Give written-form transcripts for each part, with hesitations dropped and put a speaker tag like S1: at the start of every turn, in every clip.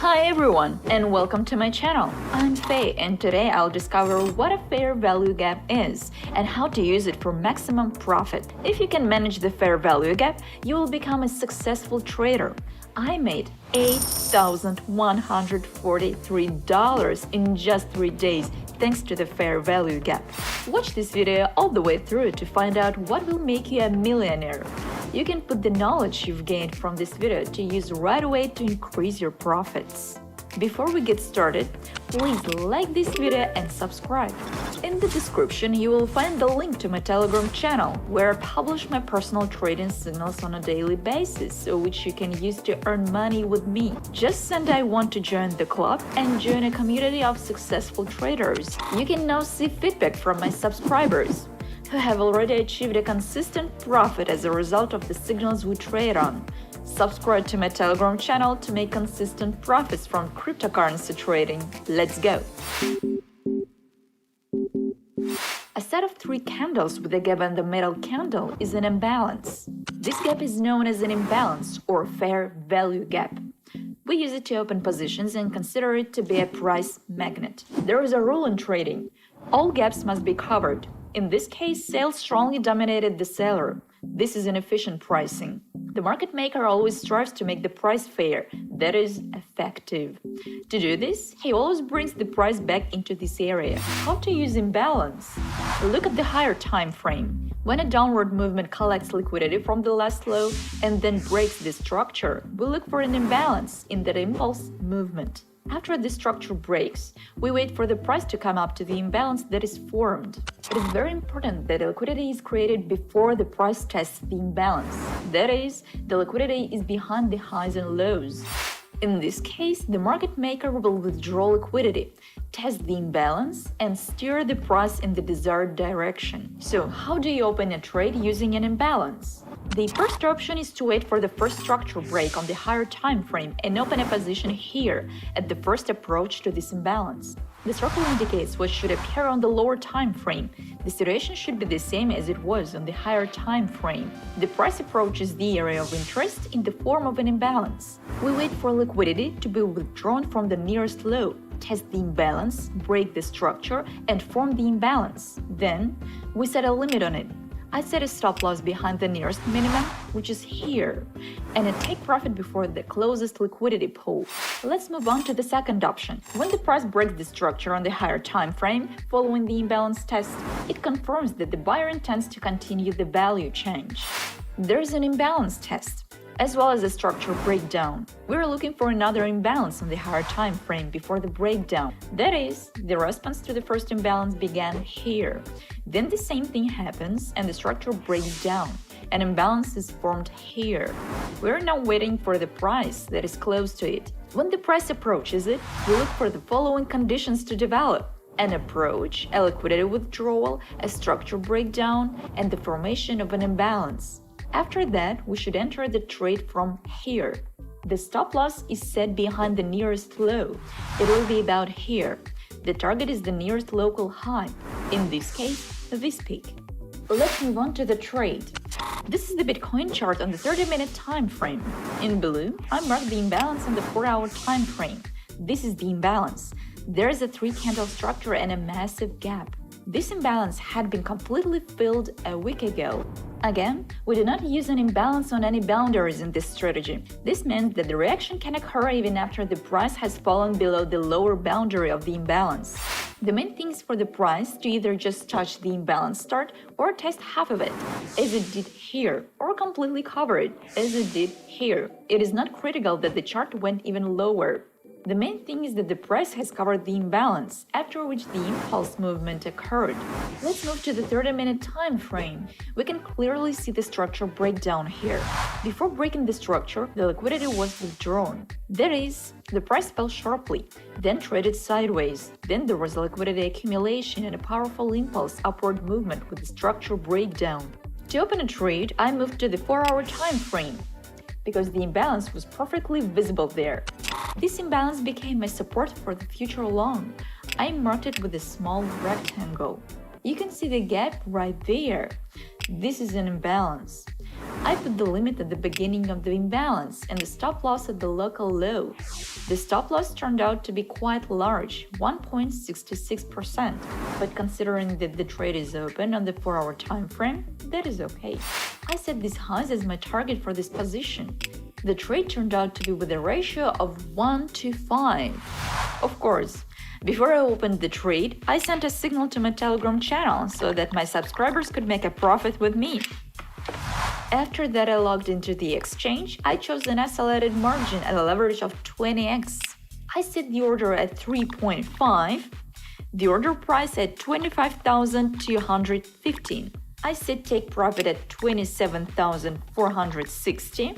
S1: Hi everyone, and welcome to my channel. I'm Faye, and today I'll discover what a fair value gap is and how to use it for maximum profit. If you can manage the fair value gap, you will become a successful trader. I made $8,143 in just 3 days thanks to the fair value gap. Watch this video all the way through to find out what will make you a millionaire. You can put the knowledge you've gained from this video to use right away to increase your profits. Before we get started, please like this video and subscribe. In the description, you will find the link to my Telegram channel, where I publish my personal trading signals on a daily basis, which you can use to earn money with me. Just send "I want to join the club" and join a community of successful traders. You can now see feedback from my subscribers who have already achieved a consistent profit as a result of the signals we trade on. Subscribe to my Telegram channel to make consistent profits from cryptocurrency trading. Let's go! A set of 3 candles with a gap in the middle candle is an imbalance. This gap is known as an imbalance or fair value gap. We use it to open positions and consider it to be a price magnet. There is a rule in trading: all gaps must be covered. In this case, sales strongly dominated the seller. This is inefficient pricing. The market maker always strives to make the price fair, that is, effective. To do this, he always brings the price back into this area. How to use imbalance? Look at the higher time frame. When a downward movement collects liquidity from the last low and then breaks the structure, we look for an imbalance in that impulse movement. After the structure breaks, we wait for the price to come up to the imbalance that is formed. It is very important that the liquidity is created before the price tests the imbalance. That is, the liquidity is behind the highs and lows. In this case, the market maker will withdraw liquidity, test the imbalance, and steer the price in the desired direction. So, how do you open a trade using an imbalance? The first option is to wait for the first structure break on the higher time frame and open a position here at the first approach to this imbalance. The circle indicates what should appear on the lower time frame. The situation should be the same as it was on the higher time frame. The price approaches the area of interest in the form of an imbalance. We wait for liquidity to be withdrawn from the nearest low, test the imbalance, break the structure, and form the imbalance. Then, we set a limit on it. I set a stop loss behind the nearest minimum, which is here, and I take profit before the closest liquidity pool. Let's move on to the second option. When the price breaks the structure on the higher time frame following the imbalance test, it confirms that the buyer intends to continue the value change. There is an imbalance test, as well as a structure breakdown. We're looking for another imbalance on the higher time frame before the breakdown. That is, the response to the first imbalance began here. Then the same thing happens and the structure breaks down. An imbalance is formed here. We're now waiting for the price that is close to it. When the price approaches it, we look for the following conditions to develop: an approach, a liquidity withdrawal, a structure breakdown, and the formation of an imbalance. After that, we should enter the trade from here. The stop loss is set behind the nearest low. It will be about here. The target is the nearest local high, in this case, this peak. Let's move on to the trade. This is the Bitcoin chart on the 30-minute time frame. In blue, I marked the imbalance on the 4-hour time frame. This is the imbalance. There is a 3-candle structure and a massive gap. This imbalance had been completely filled a week ago. Again, we do not use an imbalance on any boundaries in this strategy. This means that the reaction can occur even after the price has fallen below the lower boundary of the imbalance. The main thing is for the price to either just touch the imbalance start or test half of it, as it did here, or completely cover it, as it did here. It is not critical that the chart went even lower. The main thing is that the price has covered the imbalance, after which the impulse movement occurred. Let's move to the 30-minute time frame. We can clearly see the structure breakdown here. Before breaking the structure, the liquidity was withdrawn. That is, the price fell sharply, then traded sideways. Then there was a liquidity accumulation and a powerful impulse upward movement with the structure breakdown. To open a trade, I moved to the 4-hour time frame, because the imbalance was perfectly visible there. This imbalance became my support for the future long. I marked it with a small rectangle. You can see the gap right there. This is an imbalance. I put the limit at the beginning of the imbalance and the stop loss at the local low. The stop loss turned out to be quite large, 1.66%, but considering that the trade is open on the 4-hour time frame, that is okay. I set these highs as my target for this position. The trade turned out to be with a ratio of 1 to 5. Of course, before I opened the trade, I sent a signal to my Telegram channel so that my subscribers could make a profit with me. After that, I logged into the exchange. I chose an isolated margin at a leverage of 20x. I set the order at 3.5, the order price at 25,215. I set take profit at 27,460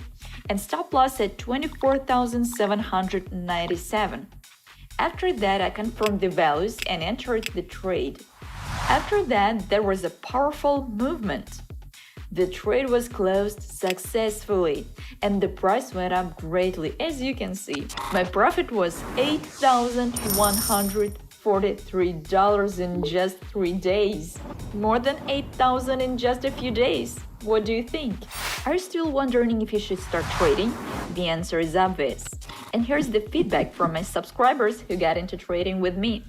S1: and stop loss at 24,797. After that, I confirmed the values and entered the trade. After that, there was a powerful movement. The trade was closed successfully and the price went up greatly, as you can see. My profit was $8,143 in just 3 days. More than $8,000 in just a few days. What do you think? Are you still wondering if you should start trading? The answer is obvious. And here's the feedback from my subscribers who got into trading with me.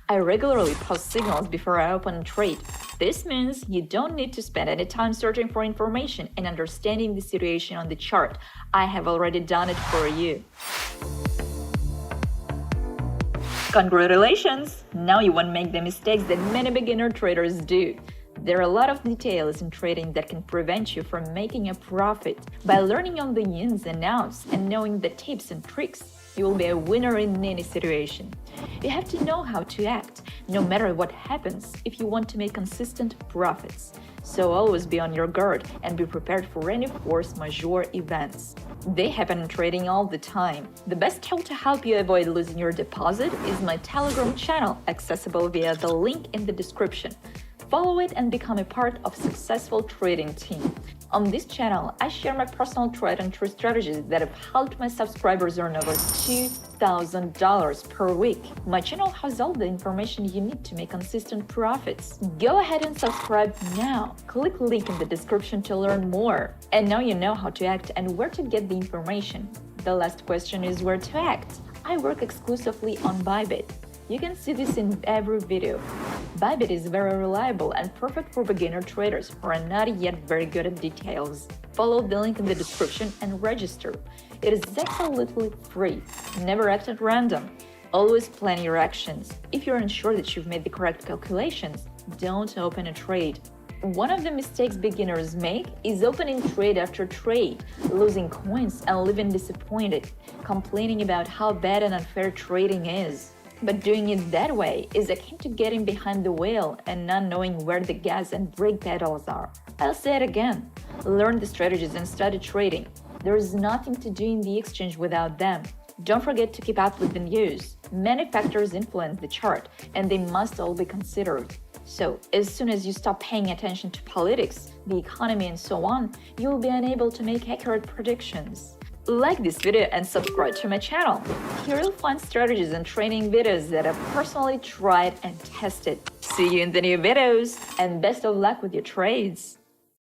S1: I regularly post signals before I open a trade. This means you don't need to spend any time searching for information and understanding the situation on the chart. I have already done it for you. Congratulations! Now you won't make the mistakes that many beginner traders do. There are a lot of details in trading that can prevent you from making a profit. By learning on the ins and outs and knowing the tips and tricks, you will be a winner in any situation. You have to know how to act, no matter what happens, if you want to make consistent profits. So always be on your guard and be prepared for any force majeure events. They happen in trading all the time. The best tool to help you avoid losing your deposit is my Telegram channel, accessible via the link in the description. Follow it and become a part of a successful trading team. On this channel, I share my personal trade and true strategies that have helped my subscribers earn over $2,000 per week. My channel has all the information you need to make consistent profits. Go ahead and subscribe now. Click the link in the description to learn more. And now you know how to act and where to get the information. The last question is where to act. I work exclusively on Bybit. You can see this in every video. Bybit is very reliable and perfect for beginner traders who are not yet very good at details. Follow the link in the description and register. It is absolutely free. Never act at random. Always plan your actions. If you're unsure that you've made the correct calculations, don't open a trade. One of the mistakes beginners make is opening trade after trade, losing coins and leaving disappointed, complaining about how bad and unfair trading is. But doing it that way is akin to getting behind the wheel and not knowing where the gas and brake pedals are. I'll say it again. Learn the strategies and study trading. There is nothing to do in the exchange without them. Don't forget to keep up with the news. Many factors influence the chart, and they must all be considered. So, as soon as you stop paying attention to politics, the economy and so on, you will be unable to make accurate predictions. Like this video and subscribe to my channel. Here you'll find strategies and training videos that I've personally tried and tested. See you in the new videos, and best of luck with your trades!